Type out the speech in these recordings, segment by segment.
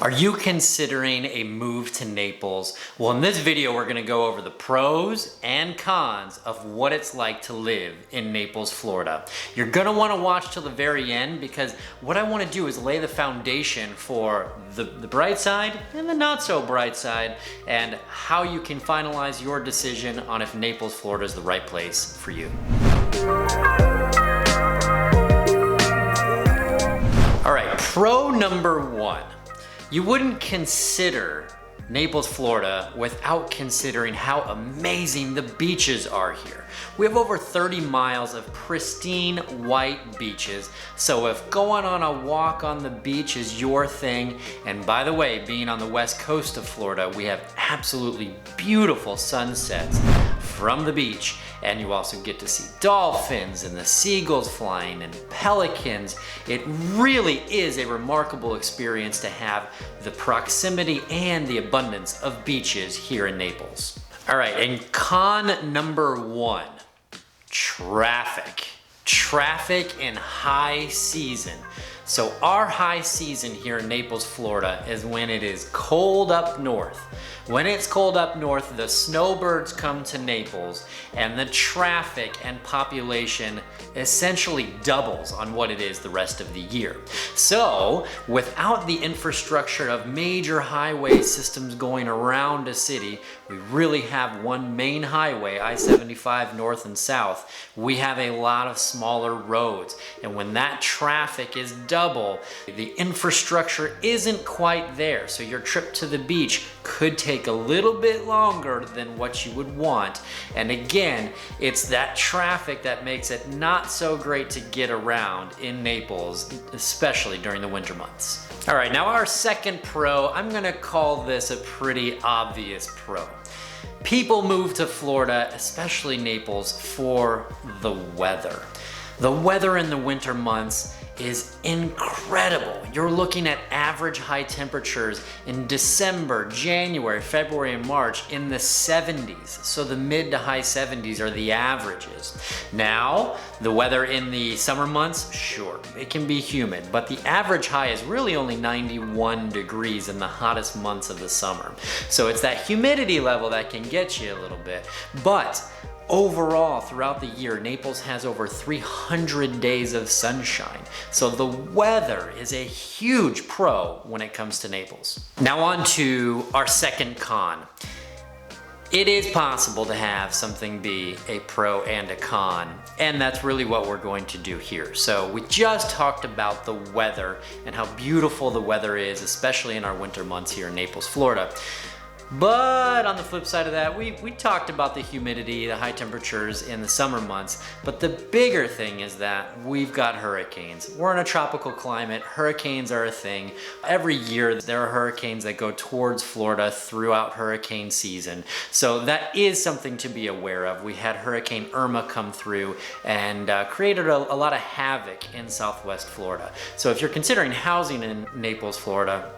Are you considering a move to Naples? Well, in this video, we're gonna go over the pros and cons of what it's like to live in Naples, Florida. You're gonna wanna watch till the very end because what I wanna do is lay the foundation for the bright side and the not so bright side and how you can finalize your decision on if Naples, Florida is the right place for you. All right, pro number one. You wouldn't consider Naples, Florida without considering how amazing the beaches are here. We have over 30 miles of pristine white beaches, so if going on a walk on the beach is your thing, and by the way, being on the west coast of Florida, we have absolutely beautiful sunsets from the beach, and you also get to see dolphins and the seagulls flying and pelicans. It really is a remarkable experience to have the proximity and the abundance of beaches here in Naples. All right, and con number one, traffic. Traffic in high season. So our high season here in Naples, Florida is when it is cold up north. When it's cold up north, the snowbirds come to Naples and the traffic and population essentially doubles on what it is the rest of the year. So without the infrastructure of major highway systems going around a city, we really have one main highway, I-75 north and south. We have a lot of smaller roads. And when that traffic is double, the infrastructure isn't quite there. So your trip to the beach could take a little bit longer than what you would want. And again, it's that traffic that makes it not so great to get around in Naples, especially during the winter months. All right, now our second pro, I'm gonna call this a pretty obvious pro. People move to Florida, especially Naples, for the weather. The weather in the winter months is incredible. You're looking at average high temperatures in December, January, February, and March in the 70s. So the mid to high 70s are the averages. Now, the weather in the summer months, sure, it can be humid, but the average high is really only 91 degrees in the hottest months of the summer. So it's that humidity level that can get you a little bit. But overall, throughout the year, Naples has over 300 days of sunshine. So the weather is a huge pro when it comes to Naples. Now on to our second con. It is possible to have something be a pro and a con, and that's really what we're going to do here. So we just talked about the weather and how beautiful the weather is, especially in our winter months here in Naples, Florida. But on the flip side of that, we talked about the humidity, the high temperatures in the summer months, but the bigger thing is that we've got hurricanes. We're in a tropical climate, hurricanes are a thing. Every year there are hurricanes that go towards Florida throughout hurricane season. So that is something to be aware of. We had Hurricane Irma come through and created a lot of havoc in Southwest Florida. So if you're considering housing in Naples, Florida,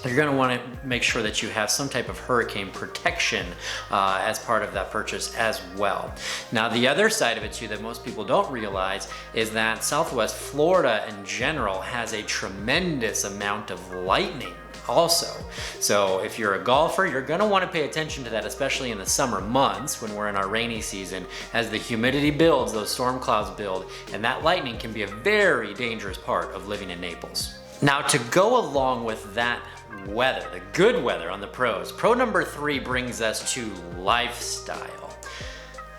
you're going to want to make sure that you have some type of hurricane protection as part of that purchase as well. Now, the other side of it too that most people don't realize is that Southwest Florida in general has a tremendous amount of lightning also. So if you're a golfer, you're going to want to pay attention to that, especially in the summer months when we're in our rainy season. As the humidity builds, those storm clouds build, and that lightning can be a very dangerous part of living in Naples. Now, to go along with that weather, the good weather on the pros, pro number three brings us to lifestyle.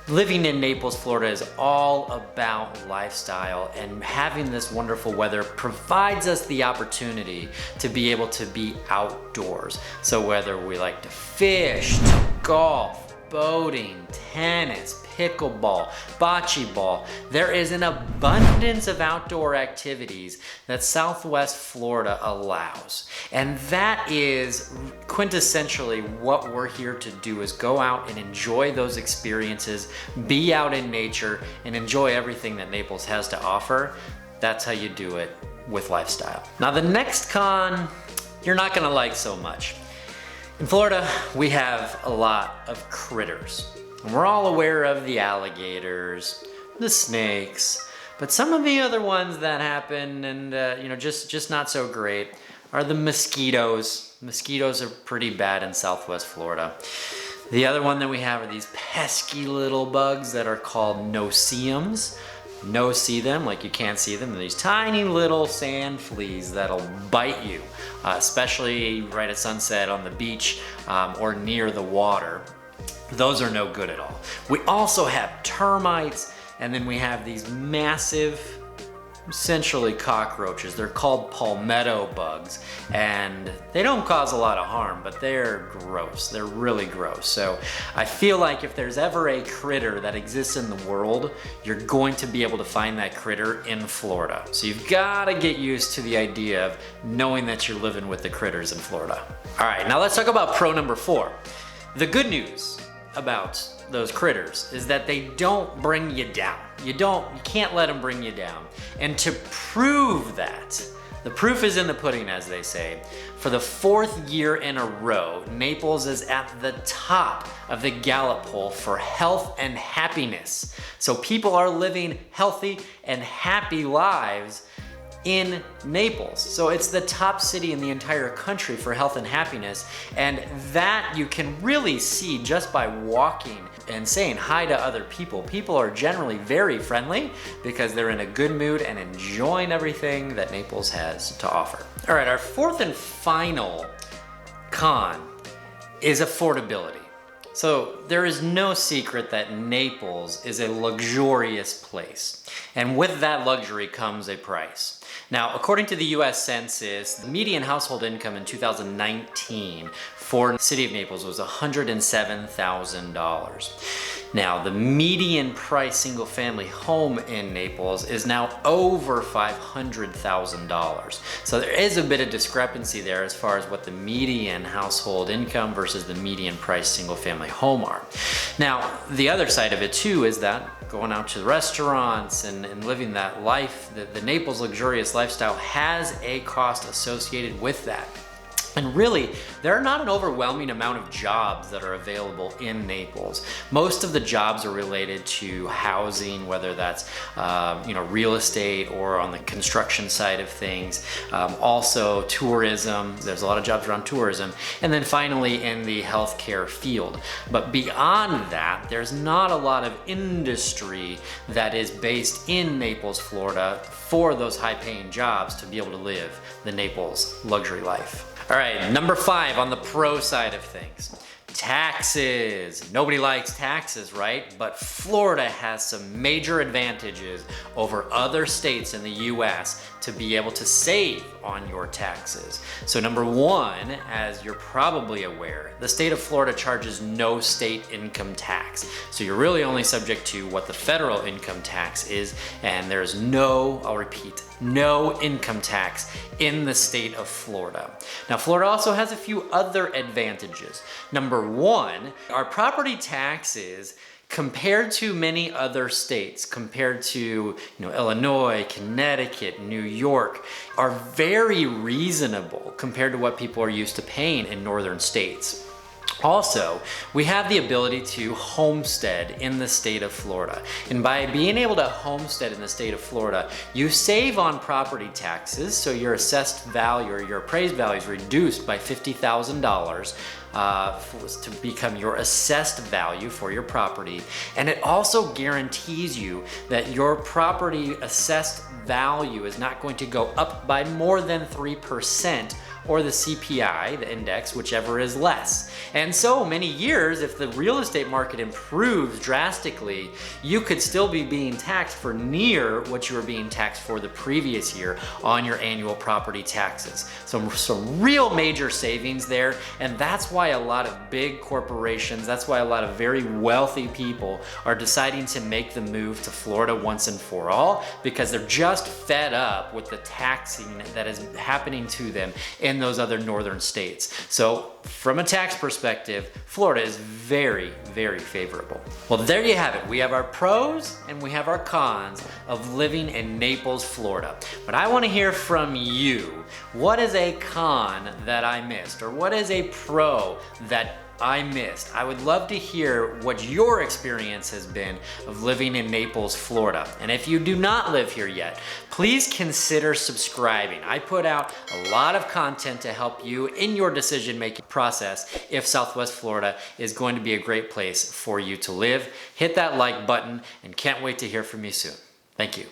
Living in Naples, Florida is all about lifestyle, and having this wonderful weather provides us the opportunity to be able to be outdoors. So whether we like to fish, to golf, boating, tennis, pickleball, bocce ball, there is an abundance of outdoor activities that Southwest Florida allows. And that is quintessentially what we're here to do, is go out and enjoy those experiences, be out in nature, and enjoy everything that Naples has to offer. That's how you do it with lifestyle. Now the next con, you're not gonna like so much. In Florida, we have a lot of critters. And we're all aware of the alligators, the snakes, but some of the other ones that happen and just not so great are the mosquitoes. Mosquitoes are pretty bad in Southwest Florida. The other one that we have are these pesky little bugs that are called no-see-ums. No-see them, like you can't see them. They're these tiny little sand fleas that'll bite you, especially right at sunset on the beach or near the water. Those are no good at all. We also have termites, and then we have these massive, essentially cockroaches. They're called palmetto bugs, and they don't cause a lot of harm, but they're gross. They're really gross. So I feel like if there's ever a critter that exists in the world, you're going to be able to find that critter in Florida. So you've got to get used to the idea of knowing that you're living with the critters in Florida. All right, now let's talk about pro number 4. The good news about those critters is that they don't bring you down. You can't let them bring you down. And to prove that, the proof is in the pudding, as they say. For the 4th year in a row, Naples is at the top of the Gallup poll for health and happiness. So people are living healthy and happy lives in Naples. So it's the top city in the entire country for health and happiness, and that you can really see just by walking and saying hi to other people. People are generally very friendly because they're in a good mood and enjoying everything that Naples has to offer. All right, our 4th and final con is affordability. So there is no secret that Naples is a luxurious place, and with that luxury comes a price. Now, according to the US Census, the median household income in 2019 for the city of Naples was $107,000. Now, the median price single family home in Naples is now over $500,000. So there is a bit of discrepancy there as far as what the median household income versus the median price single family home are. Now, the other side of it too is that going out to restaurants and living that life, the Naples luxurious lifestyle has a cost associated with that. And really, there are not an overwhelming amount of jobs that are available in Naples. Most of the jobs are related to housing, whether that's real estate or on the construction side of things. Also tourism, there's a lot of jobs around tourism. And then finally in the healthcare field. But beyond that, there's not a lot of industry that is based in Naples, Florida for those high-paying jobs to be able to live the Naples luxury life. All right, number 5 on the pro side of things. Taxes. Nobody likes taxes, right? But Florida has some major advantages over other states in the US to be able to save on your taxes. So number 1, as you're probably aware, the state of Florida charges no state income tax. So you're really only subject to what the federal income tax is, and there's no, I'll repeat, no income tax in the state of Florida. Now, Florida also has a few other advantages. Number 1, our property taxes compared to many other states, compared to Illinois, Connecticut, New York, are very reasonable compared to what people are used to paying in northern states. Also, we have the ability to homestead in the state of Florida. And by being able to homestead in the state of Florida, you save on property taxes, so your assessed value or your appraised value is reduced by $50,000 to become your assessed value for your property. And it also guarantees you that your property assessed value is not going to go up by more than 3%, or the CPI, the index, whichever is less. And so many years, if the real estate market improves drastically, you could still be being taxed for near what you were being taxed for the previous year on your annual property taxes. So some real major savings there, and that's why a lot of big corporations, that's why a lot of very wealthy people are deciding to make the move to Florida once and for all, because they're just fed up with the taxing that is happening to them in those other northern states. So from a tax perspective, Florida is very, very favorable. Well, there you have it. We have our pros and we have our cons of living in Naples, Florida. But I want to hear from you. What is a con that I missed? Or what is a pro that I missed. I would love to hear what your experience has been of living in Naples, Florida. And if you do not live here yet, please consider subscribing. I put out a lot of content to help you in your decision-making process if Southwest Florida is going to be a great place for you to live. Hit that like button and can't wait to hear from you soon. Thank you.